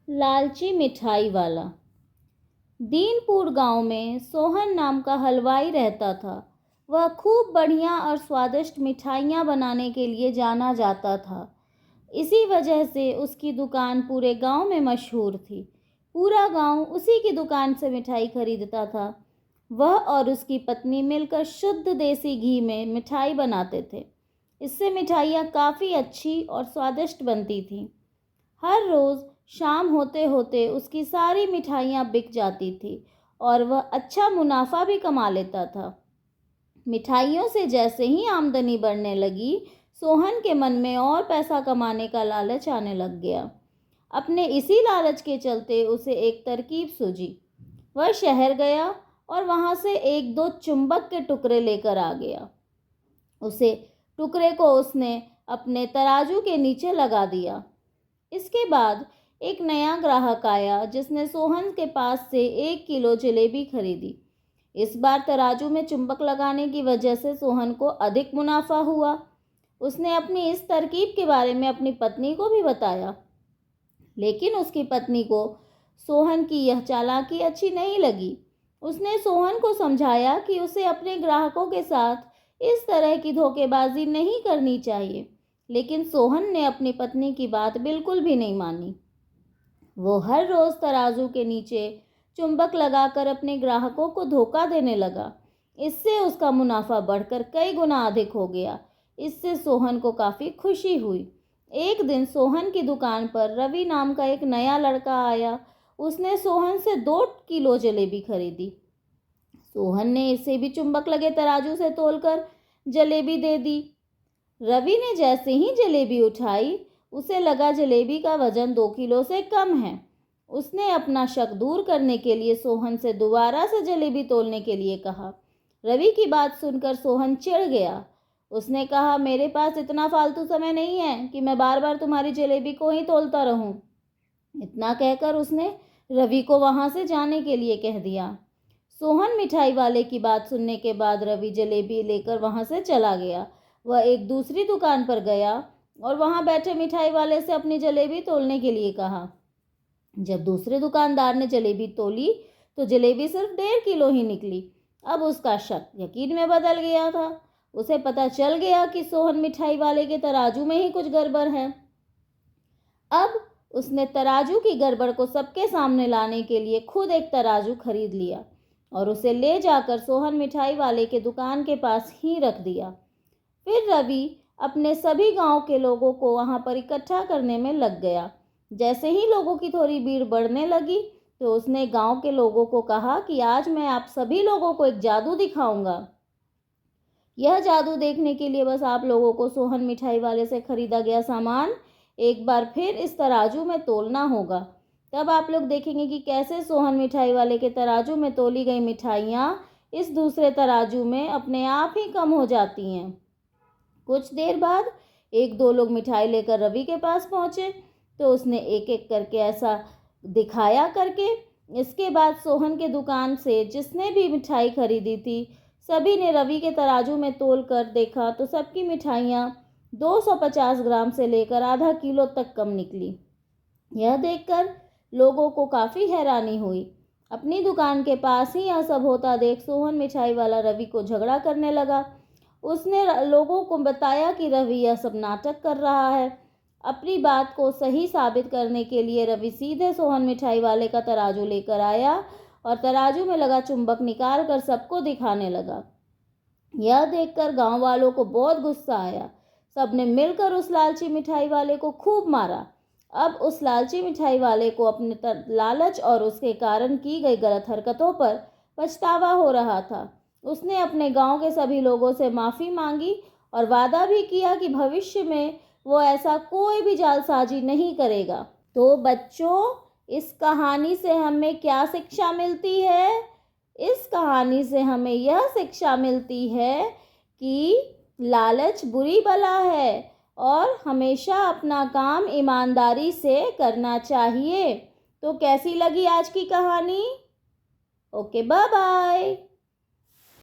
लालची मिठाई वाला। दीनपुर गांव में सोहन नाम का हलवाई रहता था। वह खूब बढ़िया और स्वादिष्ट मिठाइयाँ बनाने के लिए जाना जाता था। इसी वजह से उसकी दुकान पूरे गांव में मशहूर थी। पूरा गांव उसी की दुकान से मिठाई खरीदता था। वह और उसकी पत्नी मिलकर शुद्ध देसी घी में मिठाई बनाते थे। इससे मिठाइयाँ काफ़ी अच्छी और स्वादिष्ट बनती थीं। हर रोज़ शाम होते होते उसकी सारी मिठाइयाँ बिक जाती थी और वह अच्छा मुनाफा भी कमा लेता था। मिठाइयों से जैसे ही आमदनी बढ़ने लगी, सोहन के मन में और पैसा कमाने का लालच आने लग गया। अपने इसी लालच के चलते उसे एक तरकीब सूझी। वह शहर गया और वहाँ से एक दो चुंबक के टुकड़े लेकर आ गया। उसे टुकड़े को उसने अपने तराजू के नीचे लगा दिया। इसके बाद एक नया ग्राहक आया जिसने सोहन के पास से 1 किलो जलेबी खरीदी। इस बार तराजू में चुंबक लगाने की वजह से सोहन को अधिक मुनाफा हुआ। उसने अपनी इस तरकीब के बारे में अपनी पत्नी को भी बताया, लेकिन उसकी पत्नी को सोहन की यह चालाकी अच्छी नहीं लगी। उसने सोहन को समझाया कि उसे अपने ग्राहकों के साथ इस तरह की धोखेबाजी नहीं करनी चाहिए, लेकिन सोहन ने अपनी पत्नी की बात बिल्कुल भी नहीं मानी। वो हर रोज़ तराजू के नीचे चुंबक लगाकर अपने ग्राहकों को धोखा देने लगा। इससे उसका मुनाफा बढ़कर कई गुना अधिक हो गया। इससे सोहन को काफ़ी खुशी हुई। एक दिन सोहन की दुकान पर रवि नाम का एक नया लड़का आया। उसने सोहन से 2 किलो जलेबी खरीदी। सोहन ने इसे भी चुंबक लगे तराजू से तोलकर जलेबी दे दी। रवि ने जैसे ही जलेबी उठाई, उसे लगा जलेबी का वजन 2 किलो से कम है। उसने अपना शक दूर करने के लिए सोहन से दोबारा से जलेबी तोलने के लिए कहा। रवि की बात सुनकर सोहन चिढ़ गया। उसने कहा, मेरे पास इतना फालतू समय नहीं है कि मैं बार बार तुम्हारी जलेबी को ही तोलता रहूं। इतना कहकर उसने रवि को वहां से जाने के लिए कह दिया। सोहन मिठाई वाले की बात सुनने के बाद रवि जलेबी लेकर वहां से चला गया। वह एक दूसरी दुकान पर गया और वहां बैठे मिठाई वाले से अपनी जलेबी तोलने के लिए कहा। जब दूसरे दुकानदार ने जलेबी तोली तो जलेबी सिर्फ 1.5 किलो ही निकली। अब उसका शक यकीन में बदल गया था। उसे पता चल गया कि सोहन मिठाई वाले के तराजू में ही कुछ गड़बड़ है। अब उसने तराजू की गड़बड़ को सबके सामने लाने के लिए खुद एक तराजू खरीद लिया और उसे ले जाकर सोहन मिठाई वाले के दुकान के पास ही रख दिया। फिर रवि अपने सभी गांव के लोगों को वहां पर इकट्ठा करने में लग गया। जैसे ही लोगों की थोड़ी भीड़ बढ़ने लगी तो उसने गांव के लोगों को कहा कि आज मैं आप सभी लोगों को एक जादू दिखाऊंगा। यह जादू देखने के लिए बस आप लोगों को सोहन मिठाई वाले से खरीदा गया सामान एक बार फिर इस तराजू में तोलना होगा। तब आप लोग देखेंगे कि कैसे सोहन मिठाई वाले के तराजू में तोली गई मिठाइयाँ इस दूसरे तराजू में अपने आप ही कम हो जाती हैं। कुछ देर बाद एक दो लोग मिठाई लेकर रवि के पास पहुँचे तो उसने एक एक करके ऐसा दिखाया करके। इसके बाद सोहन के दुकान से जिसने भी मिठाई खरीदी थी सभी ने रवि के तराजू में तोल कर देखा तो सबकी मिठाइयाँ 250 ग्राम से लेकर आधा किलो तक कम निकली। यह देखकर लोगों को काफ़ी हैरानी हुई। अपनी दुकान के पास ही यह सब होता देख सोहन मिठाई वाला रवि को झगड़ा करने लगा। उसने लोगों को बताया कि रवि यह सब नाटक कर रहा है। अपनी बात को सही साबित करने के लिए रवि सीधे सोहन मिठाई वाले का तराजू लेकर आया और तराजू में लगा चुंबक निकाल कर सबको दिखाने लगा। यह देखकर गांव वालों को बहुत गुस्सा आया। सबने मिलकर उस लालची मिठाई वाले को खूब मारा। अब उस लालची मिठाई वाले को अपने लालच और उसके कारण की गई गलत हरकतों पर पछतावा हो रहा था। उसने अपने गांव के सभी लोगों से माफ़ी मांगी और वादा भी किया कि भविष्य में वो ऐसा कोई भी जालसाजी नहीं करेगा। तो बच्चों, इस कहानी से हमें क्या शिक्षा मिलती है? इस कहानी से हमें यह शिक्षा मिलती है कि लालच बुरी बला है और हमेशा अपना काम ईमानदारी से करना चाहिए। तो कैसी लगी आज की कहानी? Okay, bye bye.